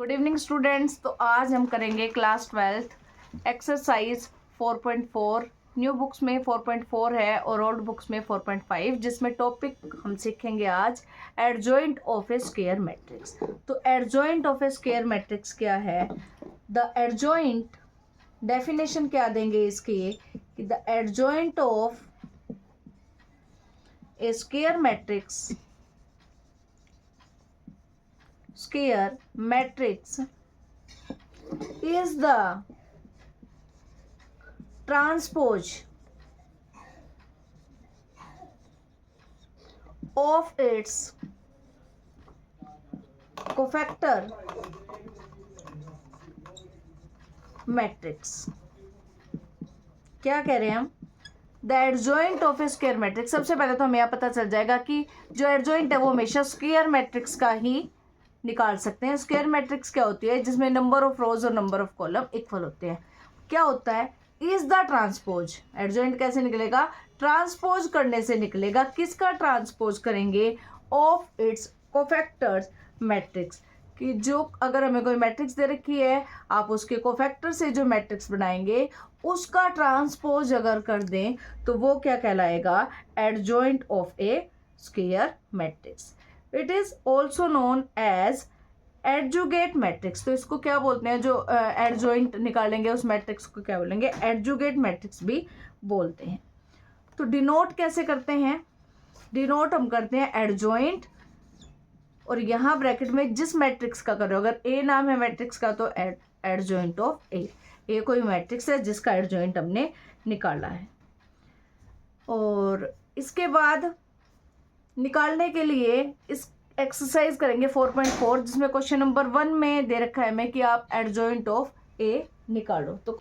Good evening students. तो आज हम करेंगे क्लास 12 एक्सरसाइज 4.4। न्यू बुक्स में 4.4 है और ओल्ड बुक्स में 4.5, जिसमें टॉपिक हम सीखेंगे आज adjoint of a square matrix. तो adjoint of a square matrix क्या है? द एडजॉइंट डेफिनेशन क्या देंगे इसकी कि the adjoint of a square matrix is the transpose of its cofactor matrix। क्या कह रहे हैं हम? The adjoint of a square matrix. सबसे पहले तो हमें यह पता चल जाएगा कि जो एडजॉइंट है वो हमेशा स्क्वायर मैट्रिक्स का ही निकाल सकते हैं। स्क्वायर मैट्रिक्स क्या होती है? जिसमें नंबर ऑफ रोज और नंबर ऑफ कॉलम इक्वल होते हैं। क्या होता है? Is the transpose. एडजॉइंट कैसे निकलेगा? ट्रांसपोज करने से निकलेगा। किसका ट्रांसपोज करेंगे? Of its cofactors matrix. कि जो अगर हमें कोई मैट्रिक्स दे रखी है, आप उसके कोफैक्टर से जो मैट्रिक्स बनाएंगे उसका ट्रांसपोज अगर कर दें तो वो क्या कहलाएगा? Adjoint of a square matrix. It is also known as adjugate matrix. तो इसको क्या बोलते हैं? जो एडजॉइंट निकालेंगे उस मैट्रिक्स को क्या बोलेंगे? एडजुगेट मैट्रिक्स भी बोलते हैं। तो डिनोट कैसे करते हैं? डिनोट हम करते हैं एडजॉइंट, और यहाँ ब्रैकेट में जिस मैट्रिक्स का कर रहे हो, अगर ए नाम है मैट्रिक्स का तो एडजॉइंट ऑफ ए। ए कोई मैट्रिक्स है जिसका एडजॉइंट हमने निकाला है। और इसके बाद निकालने के लिए इस एक्सरसाइज करेंगे 4.4, जिसमें क्वेश्चन नंबर 1 में दे रखा है हमें कि आप एडजॉइंट ऑफ ए निकालो। तो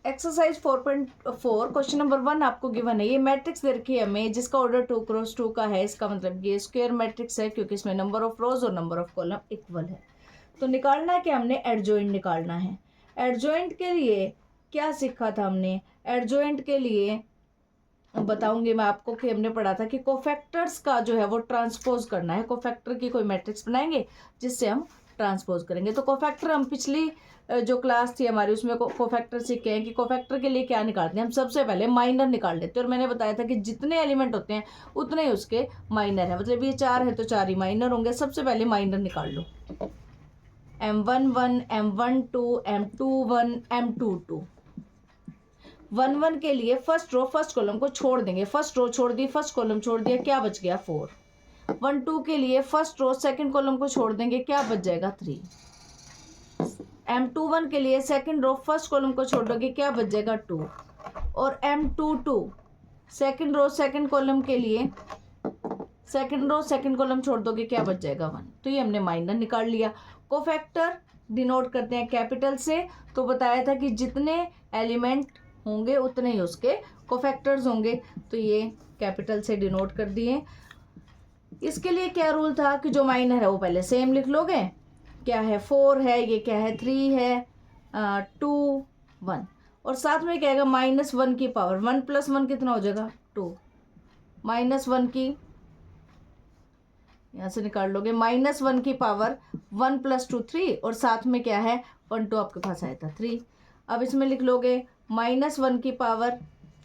एक्सरसाइज 4.4 क्वेश्चन नंबर 1 आपको गिवन है। ये मैट्रिक्स दे रखी है हमें जिसका ऑर्डर 2 क्रॉस 2 का है। इसका मतलब ये स्क्वायर मैट्रिक्स है क्योंकि इसमें नंबर ऑफ रोज और नंबर ऑफ कॉलम इक्वल है। तो निकालना है कि हमने एडजॉइंट निकालना है। एडजॉइंट के लिए क्या सीखा था हमने? एडजॉइंट के लिए बताऊंगी मैं आपको कि हमने पढ़ा था कि कोफैक्टर्स का जो है वो ट्रांसपोज करना है। कोफैक्टर की कोई मैट्रिक्स बनाएंगे जिससे हम ट्रांसपोज करेंगे। तो कोफैक्टर हम पिछली जो क्लास थी हमारी उसमें कोफैक्टर सीखे हैं कि कोफैक्टर के लिए क्या निकालते हैं हम। सबसे पहले माइनर निकाल लेते हैं, और मैंने बताया था कि जितने एलिमेंट होते हैं उतने ही उसके माइनर है। मतलब ये 4 है तो 4 ही माइनर होंगे। सबसे पहले माइनर निकाल लो। M11, M12, M21, M22। 1 के लिए फर्स्ट रो फर्स्ट कॉलम को छोड़ देंगे। फर्स्ट रो छोड़ दी, फर्स्ट कॉलम छोड़ दिया, क्या बच गया? 4। 1 2 के लिए फर्स्ट रो सेकंड कॉलम को छोड़ देंगे, क्या बच जाएगा? 3। M21 के लिए सेकंड रो फर्स्ट कॉलम को छोड़ दोगे, क्या बच जाएगा? 2। और M22 second row second column के लिए सेकंड रो सेकंड कॉलम छोड़ दोगे, क्या बच जाएगा? 1। तो ये हमने माइनर निकाल लिया। कोफैक्टर डिनोट करते हैं कैपिटल से। तो बताया था कि जितने एलिमेंट होंगे उतने ही उसके कोफैक्टर्स होंगे। तो ये कैपिटल से डिनोट कर दिए। इसके लिए क्या रूल था कि जो माइनर है वो पहले सेम लिख लोगे। क्या है? 4 है, ये क्या है? 3 है, 2 1। और साथ में क्या है? -1 की पावर 1 + 1 कितना हो जाएगा? 2। -1 की यहाँ से निकाल लोगे। -1 की पावर 1 + 2 3, और साथ में क्या है? 1 2 आपके पास आया था 3। अब इसमें लिख लोगे -1 की पावर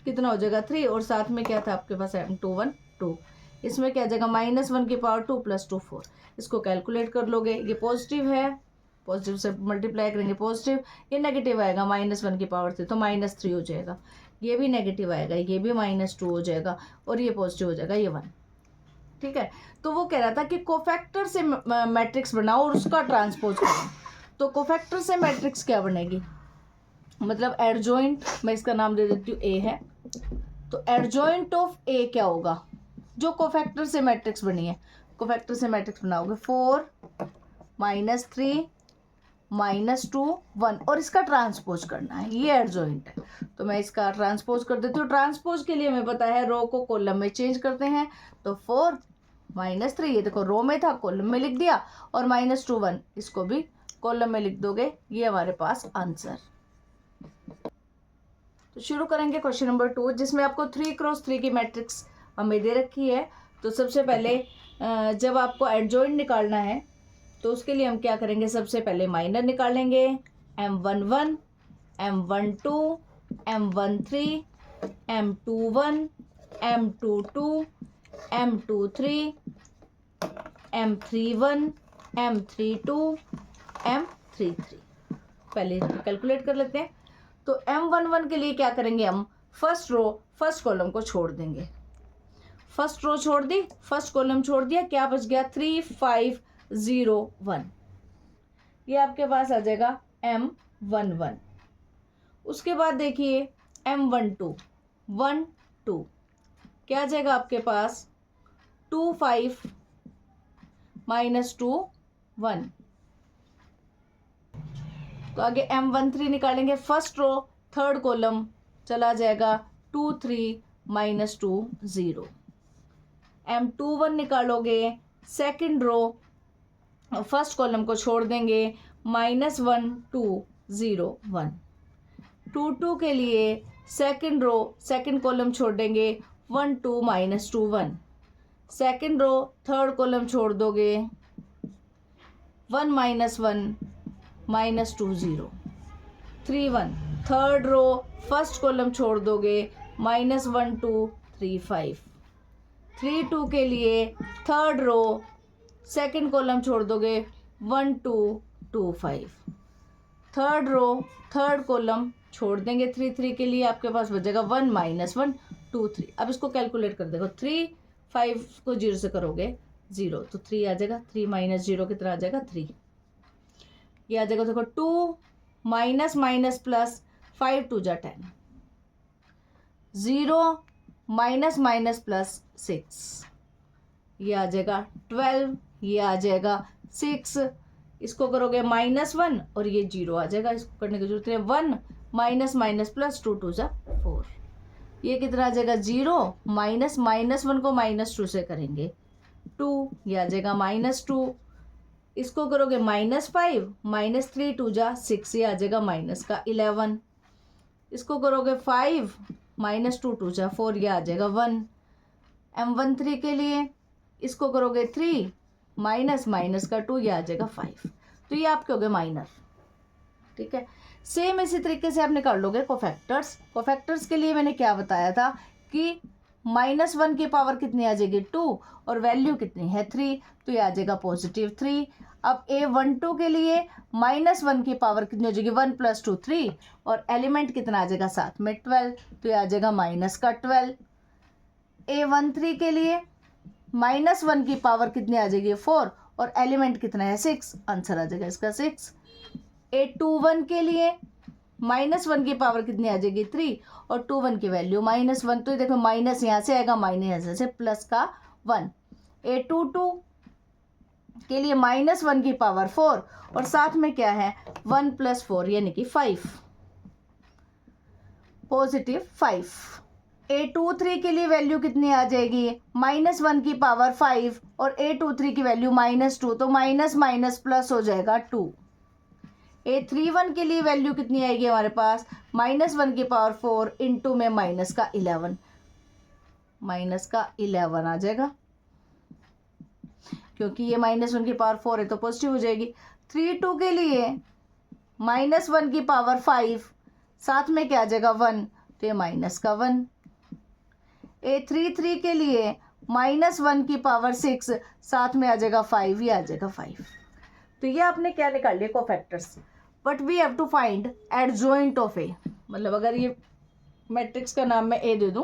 कितना हो जाएगा? 3, और साथ में क्या था आपके पास? M21 2। इसमें क्या आ जाएगा? -1 की पावर 2 + 2 4। इसको कैलकुलेट कर लोगे। ये पॉजिटिव है, पॉजिटिव से मल्टीप्लाई करेंगे पॉजिटिव। ये नेगेटिव आएगा -1 की पावर 3 तो -3 हो जाएगा। ये भी नेगेटिव आएगा, ये भी -2 हो जाएगा, और ये पॉजिटिव हो जाएगा, ये 1। ठीक है। तो वो कह रहा था कि कोफैक्टर से मैट्रिक्स बनाओ और उसका ट्रांसपोज करो। तो कोफैक्टर से मैट्रिक्स क्या बनेगी? मतलब एडजॉइंट, मैं इसका नाम दे देती हूँ ए है। तो एडजॉइंट ऑफ ए क्या होगा? जो कोफैक्टर से मैट्रिक्स बनी है, कोफैक्टर से मैट्रिक्स बनाओगे 4 -3 -2 1, और इसका ट्रांसपोज करना है। ये एडजॉइंट है। तो मैं इसका ट्रांसपोज कर देती हूँ। ट्रांसपोज के लिए हमें पता है रो को कॉलम में चेंज करते हैं। तो 4 -3, ये देखो रो में था, कॉलम में लिख दिया, और -2 1 इसको भी कॉलम में लिख दोगे। ये हमारे पास आंसर। तो शुरू करेंगे क्वेश्चन नंबर 2, जिसमें आपको 3 क्रॉस 3 की मैट्रिक्स हमें दे रखी है। तो सबसे पहले जब आपको एडजॉइंट निकालना है तो उसके लिए हम क्या करेंगे, सबसे पहले माइनर निकालेंगे, M11, M12, M13, M21, M22, M23, M31, M32, M33। पहले कैलकुलेट कर लेते हैं। तो M11 के लिए क्या करेंगे, हम फर्स्ट रो फर्स्ट कॉलम को छोड़ देंगे। फर्स्ट रो छोड़ दी, फर्स्ट कॉलम छोड़ दिया, क्या बच गया 3501। ये आपके पास आ जाएगा M11। उसके बाद देखिए M12, 1 2 क्या आ जाएगा आपके पास 25 -2 1। तो आगे M13 निकालेंगे, फर्स्ट रो थर्ड कॉलम चला जाएगा 2 3 -2 0। M21 निकालोगे, सेकंड रो फर्स्ट कॉलम को छोड़ देंगे, -1 2 0 1। 2 2 के लिए सेकंड रो सेकंड कॉलम छोड़ देंगे, 1 2 -2 1। सेकंड रो थर्ड कॉलम छोड़ दोगे, 1 -1 -2 0 3 1। थर्ड रो फर्स्ट कॉलम छोड़ दोगे, -1 2 3 5। 3 2 के लिए थर्ड रो सेकंड कॉलम छोड़ दोगे, 1 2 2 5। थर्ड रो थर्ड कॉलम छोड़ देंगे, 3 3 के लिए आपके पास बचेगा 1 -1 2 3। अब इसको कैलकुलेट कर देखो, 3 5 को 0 से करोगे 0, तो 3 आ जाएगा, 3 -0 कितना आ जाएगा 3। ये आ जाएगा देखो 2 माइनस प्लस 5 2 जा 10, 0 माइनस प्लस 6, ये आ जाएगा 12, ये आ जाएगा 6। इसको करोगे -1 और ये 0 आ जाएगा, इसको करने की जरूरत नहीं। 1 माइनस प्लस 2 2 जा 4, ये कितना आ जाएगा 0 -1 को -2 से करेंगे 2, ये आ जाएगा -2। इसको करोगे -5 -3 2 जा 6, ये आ जाएगा -11। इसको करोगे 5 -2 2 जा 4, ये आ जाएगा 1। M13 के लिए इसको करोगे 3 माइनस का 2, ये आ जाएगा 5। तो ये आपके हो गए माइनर। ठीक है, सेम इसी तरीके से आप निकाल लोगे कोफैक्टर्स। कोफैक्टर्स के लिए मैंने क्या बताया था कि -1 की पावर कितनी आ जाएगी 2 और वैल्यू कितनी है 3, तो ये आ जाएगा +3। अब A12 के लिए -1 की पावर कितनी हो जाएगी 1 + 2 3 और एलिमेंट कितना आ जाएगा साथ में 12, तो ये आ जाएगा -12। A13 के लिए -1 की पावर कितनी आ जाएगी 4 और एलिमेंट कितना है 6, आंसर आ जाएगा इसका 6। A21 के लिए -1 की पावर कितनी आ जाएगी 3 और 21 की वैल्यू -1, तो ये देखो माइनस यहाँ से आएगा, माइनस यहाँ से प्लस का 1। A22 के लिए -1 की पावर 4 और साथ में क्या है 1 + 4 यानी कि 5, +5। A23 के लिए वैल्यू कितनी आ जाएगी -1 की पावर 5 और A23 की वैल्यू -2, तो माइनस प्लस हो जाएगा 2। A31 के लिए वैल्यू कितनी आएगी हमारे पास -1 की पावर 4 इंटू में -11, -11 आ जाएगा, क्योंकि ये -1 की पावर 4 है तो पॉजिटिव हो जाएगी। 32 के लिए -1 की पावर 5 साथ में क्या आ जाएगा 1, तो ये -1। A33 के लिए -1 की पावर 6 साथ में आ जाएगा 5, ये आ जाएगा 5। तो ये आपने क्या निकाल लिया cofactors, but we have to find adjoint of A. मतलब अगर ये मैट्रिक्स का नाम मैं ए दे दूं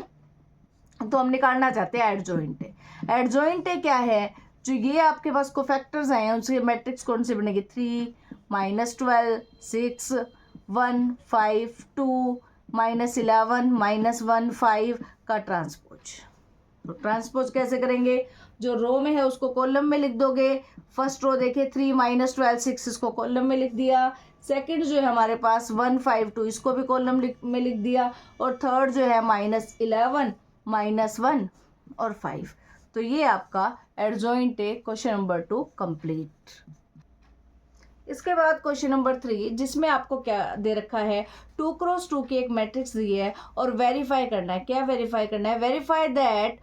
तो हम निकालना चाहते हैं एडजॉइंट ए। एडजॉइंट ए क्या है, जो ये आपके पास कोफैक्टर्स आए हैं उनसे मैट्रिक्स कौन सी बनेगी 3 -12 6 1 5 2 -11 -1 5 का ट्रांसपोज। तो ट्रांसपोज कैसे करेंगे, जो रो में है उसको कॉलम में लिख दोगे। फर्स्ट रो देखिए 3 -12 6, इसको कॉलम में लिख दिया। सेकंड जो है हमारे पास 1 5 2, इसको भी कॉलम में लिख दिया। और थर्ड जो है -11 -1 और 5। तो ये आपका एडजॉइंट है क्वेश्चन नंबर 2 कंप्लीट। इसके बाद क्वेश्चन नंबर 3, जिसमें आपको क्या दे रखा है 2 × 2 की एक मैट्रिक्स दी है और वेरीफाई करना है। क्या वेरीफाई करना है, verify that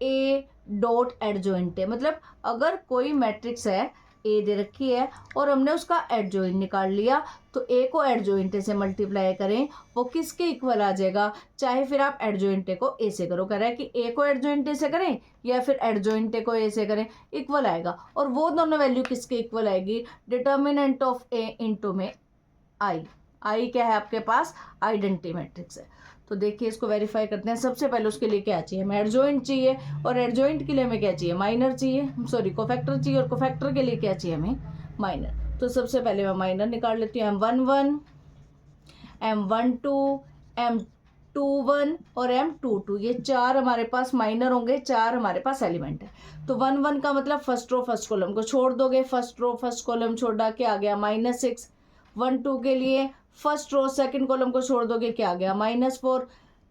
A dot adjoint है। मतलब अगर कोई मैट्रिक्स है ए दे रखी है और हमने उसका एडजॉइंट निकाल लिया, तो ए को एडजॉइंट से मल्टीप्लाई करें वो किसके इक्वल आ जाएगा, चाहे फिर आप एडजॉइंट को ए से करो, कह रहा है कि ए को एडजॉइंट से करें या फिर एडजॉइंट को ए से करें, इक्वल आएगा। और वो दोनों वैल्यू किसके इक्वल आएगी, डिटर्मिनेंट ऑफ ए इंटू में आई। आई क्या है आपके पास, आइडेंटिटी मैट्रिक्स है। तो देखिए इसको वेरीफाई करते हैं। सबसे पहले उसके लिए क्या चाहिए, हमें एडजॉइंट चाहिए, और एडजॉइंट के लिए हमें क्या चाहिए, माइनर चाहिए, सॉरी कोफैक्टर चाहिए, और कोफैक्टर के लिए क्या चाहिए हमें, माइनर। तो सबसे पहले मैं माइनर निकाल लेती हूँ, M11, M12, M21 और M22, ये 4 हमारे पास माइनर होंगे, 4 हमारे पास एलिमेंट है। तो 1 का मतलब फर्स्ट रो फर्स्ट कॉलम को छोड़ दोगे, फर्स्ट रो फर्स्ट कॉलम छोड़ा, क्या आ गया, -6। 1-2 के लिए फर्स्ट रो सेकंड कॉलम को छोड़ दोगे, क्या आ गया, -4।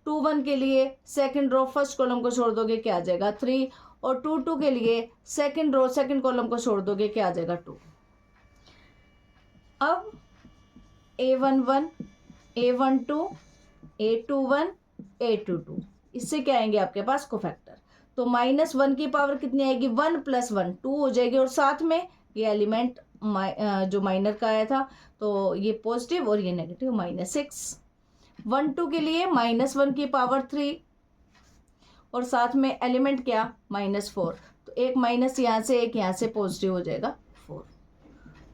2-1 के लिए सेकंड रो फर्स्ट कॉलम को छोड़ दोगे, क्या आ जाएगा, 3। और 2-2 के लिए सेकंड रो सेकंड कॉलम को छोड़ दोगे, क्या आ जाएगा, 2। अब A11, A12, A21, A22, इससे क्या आएंगे आपके पास कोफैक्टर। तो -1 की पावर कितनी आएगी, 1 + 1 2 हो जाएगी, और साथ में ये एलिमेंट जो माइनर का आया था, तो ये पॉजिटिव और ये नेगेटिव, -6। 1-2 के लिए -1 की पावर 3 और साथ में एलिमेंट क्या, -4, तो एक माइनस यहाँ से एक यहाँ से पॉजिटिव हो जाएगा 4।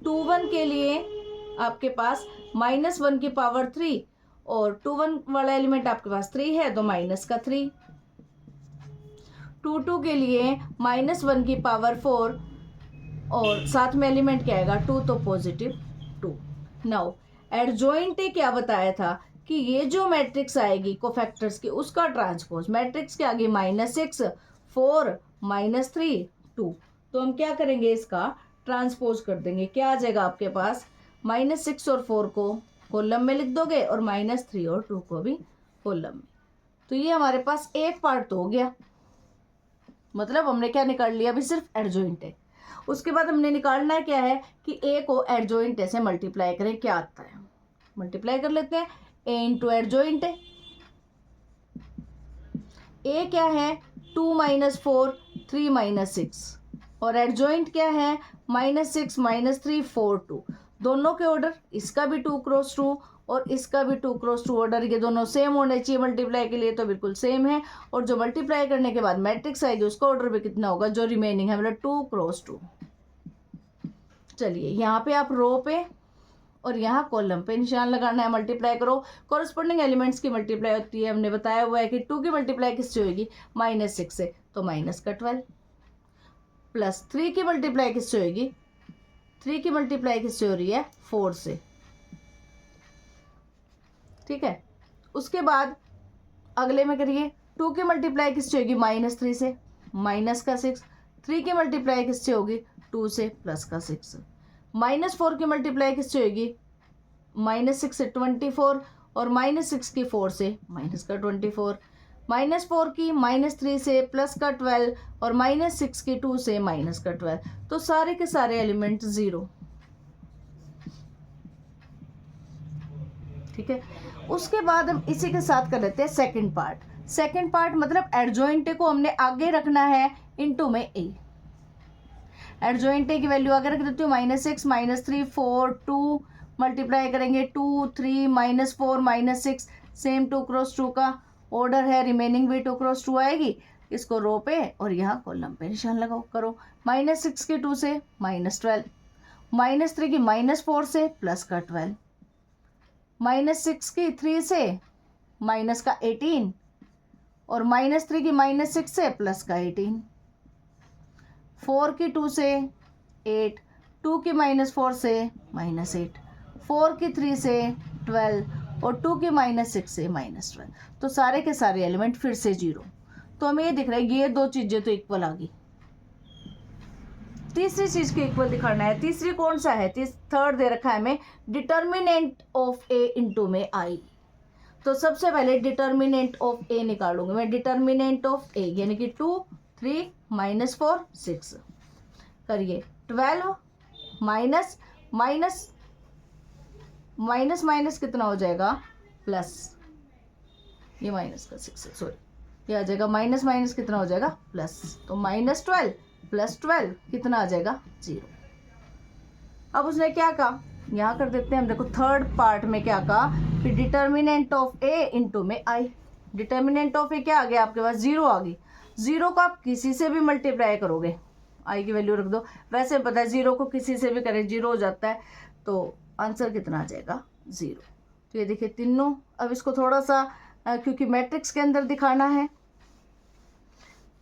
2-1 के लिए आपके पास -1 की पावर 3 और 2-1 वाला एलिमेंट आपके पास 3 है, तो माइनस का 3। 2-2 के लिए -1 की पावर 4 और साथ में एलिमेंट क्या आएगा, 2, तो पॉजिटिव 2। नाउ एडजॉइंट क्या बताया था कि ये जो मैट्रिक्स आएगी कोफैक्टर्स की, उसका ट्रांसपोज मैट्रिक्स के आगे -6, 4, -3, 2, तो हम क्या करेंगे, इसका ट्रांसपोज कर देंगे। क्या आ जाएगा आपके पास, -6 और 4 को कॉलम में लिख दोगे और -3 और 2 को भी कॉलम में। तो ये हमारे पास एक पार्ट तो हो गया, मतलब हमने क्या निकाल लिया, अभी सिर्फ एडजॉइंट है। उसके बाद हमने निकालना है क्या है कि ए को एडजॉइंट से मल्टीप्लाई करें, क्या आता है, मल्टीप्लाई कर लेते हैं। ए इंटू एडजॉइंट है, ए क्या है, 2 - 4 3 - 6, और एडजॉइंट क्या है, -6 - 3 4 2। दोनों के ऑर्डर, इसका भी 2 × 2 और इसका भी 2 × 2 ऑर्डर, ये दोनों सेम होने चाहिए मल्टीप्लाई के लिए, तो बिल्कुल सेम है। और जो मल्टीप्लाई करने के बाद मैट्रिक्स आएगी उसका ऑर्डर भी कितना होगा, जो रिमेनिंग है, मतलब 2 × 2। चलिए यहाँ पे आप रो पे और यहाँ कॉलम पे निशान लगाना है, मल्टीप्लाई करो। कॉरस्पॉन्डिंग एलिमेंट्स की मल्टीप्लाई होती है, हमने बताया हुआ है कि 2 की मल्टीप्लाई किससे होगी, -6 से, तो -12, प्लस 3 की मल्टीप्लाई किससे होगी, 3 की मल्टीप्लाई किससे हो रही है, 4 से, ठीक है। उसके बाद अगले में करिए, 2 की मल्टीप्लाई किससे होगी, -3 से, -6। 3 की मल्टीप्लाई किससे होगी, 2 से, +6। -4 की मल्टीप्लाई किससे होगी, -6 से 24, और -6 की 4 से, -24। -4 की -3 से, +12, और -6 की 2 से, -12। तो सारे के सारे एलिमेंट 0, ठीक है। उसके बाद हम इसी के साथ कर लेते हैं सेकंड पार्ट। सेकंड पार्ट मतलब एडजॉइंट को हमने आगे रखना है इनटू में ए। एडजॉइंट की वैल्यू आगे रख देती हूँ, -6 -3 4 2, मल्टीप्लाई करेंगे 2 3 -4 -6, सेम 2 × 2 का ऑर्डर है, रिमेनिंग भी 2 × 2 आएगी। इसको रो पे और यहाँ कॉलम पे निशान लगाओ, करो। -6 की 2 से -12, -3 की -4 से +12, -6 की 3 से -18, और -3 की -6 से +18, 4 की 2 से 8, 2 की -4 से -8, 4 की 3 से 12, और 2 की -6 से -12। तो सारे के सारे एलिमेंट फिर से 0। तो हमें ये दिख रहा है ये दो चीज़ें तो इक्वल आ गई। तीसरी चीज़ को इक्वल दिखाना है। तीसरी कौन सा है, थर्ड दे रखा है हमें, डिटर्मिनेंट ऑफ ए इंटू में आई। तो सबसे पहले डिटर्मिनेंट ऑफ ए निकालूंगी मैं। डिटर्मिनेंट ऑफ ए यानी कि 2 3 -4 6, करिए 12 माइनस माइनस माइनस माइनस कितना हो जाएगा, प्लस, ये माइनस का 6 है, सॉरी, ये आ जाएगा माइनस माइनस कितना हो जाएगा, प्लस। तो -12 + 12 कितना आ जाएगा, 0। अब उसने क्या कहा, यहाँ कर देते हैं हम, देखो थर्ड पार्ट में क्या कहा कि डिटर्मिनेंट ऑफ ए इंटू में आई। डिटर्मिनेंट ऑफ ए क्या आ गया आपके पास, 0 आ गई। 0 को आप किसी से भी मल्टीप्लाई करोगे, आई की वैल्यू रख दो, वैसे पता है 0 को किसी से भी करें 0 हो जाता है, तो आंसर कितना आ जाएगा 0। तो ये देखिए तीनों। अब इसको थोड़ा सा क्योंकि मैट्रिक्स के अंदर दिखाना है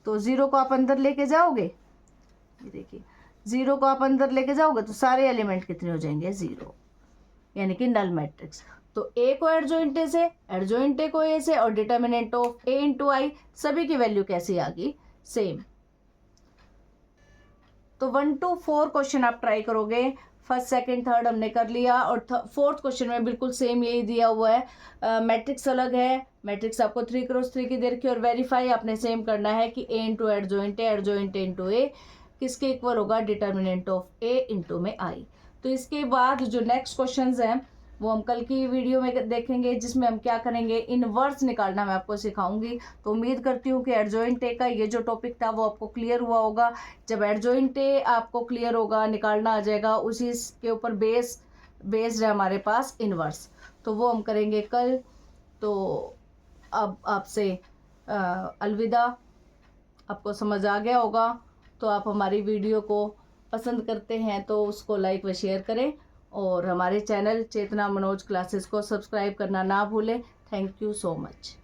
तो 0 को आप अंदर लेके जाओगे, ये देखिए 0 को आप अंदर लेके जाओगे तो सारे एलिमेंट कितने हो जाएंगे 0, यानी कि नल मैट्रिक्स। तो ए को एडजॉइंट ए से, एडजॉइंट ए को ए से, और डिटर्मिनेंट ऑफ ए इंटू आई, सभी की वैल्यू कैसी आ गई, सेम। तो 1 to 4 क्वेश्चन आप ट्राई करोगे, फर्स्ट सेकंड थर्ड हमने कर लिया, और फोर्थ क्वेश्चन में बिल्कुल सेम यही दिया हुआ है। मैट्रिक्स अलग है, मैट्रिक्स आपको 3 क्रॉस 3 की दे रखी है, और वेरीफाई आपने सेम करना है कि A into adjoint A, adjoint A into A किसके इक्वल होगा, डिटर्मिनेंट ऑफ ए इंटू में आई। तो इसके बाद जो नेक्स्ट क्वेश्चंस हैं वो हम कल की वीडियो में देखेंगे, जिसमें हम क्या करेंगे, इनवर्स निकालना मैं आपको सिखाऊंगी। तो उम्मीद करती हूँ कि एडजॉइंट ए का ये जो टॉपिक था वो आपको क्लियर हुआ होगा। जब एडजॉइंट ए आपको क्लियर होगा, निकालना आ जाएगा, उसी के ऊपर बेस्ड है हमारे पास इनवर्स, तो वो हम करेंगे कल। तो अब आपसे अलविदा। आपको समझ आ गया होगा तो आप हमारी वीडियो को पसंद करते हैं तो उसको लाइक व शेयर करें, और हमारे चैनल चेतना मनोज क्लासेस को सब्सक्राइब करना ना भूलें। Thank you so much.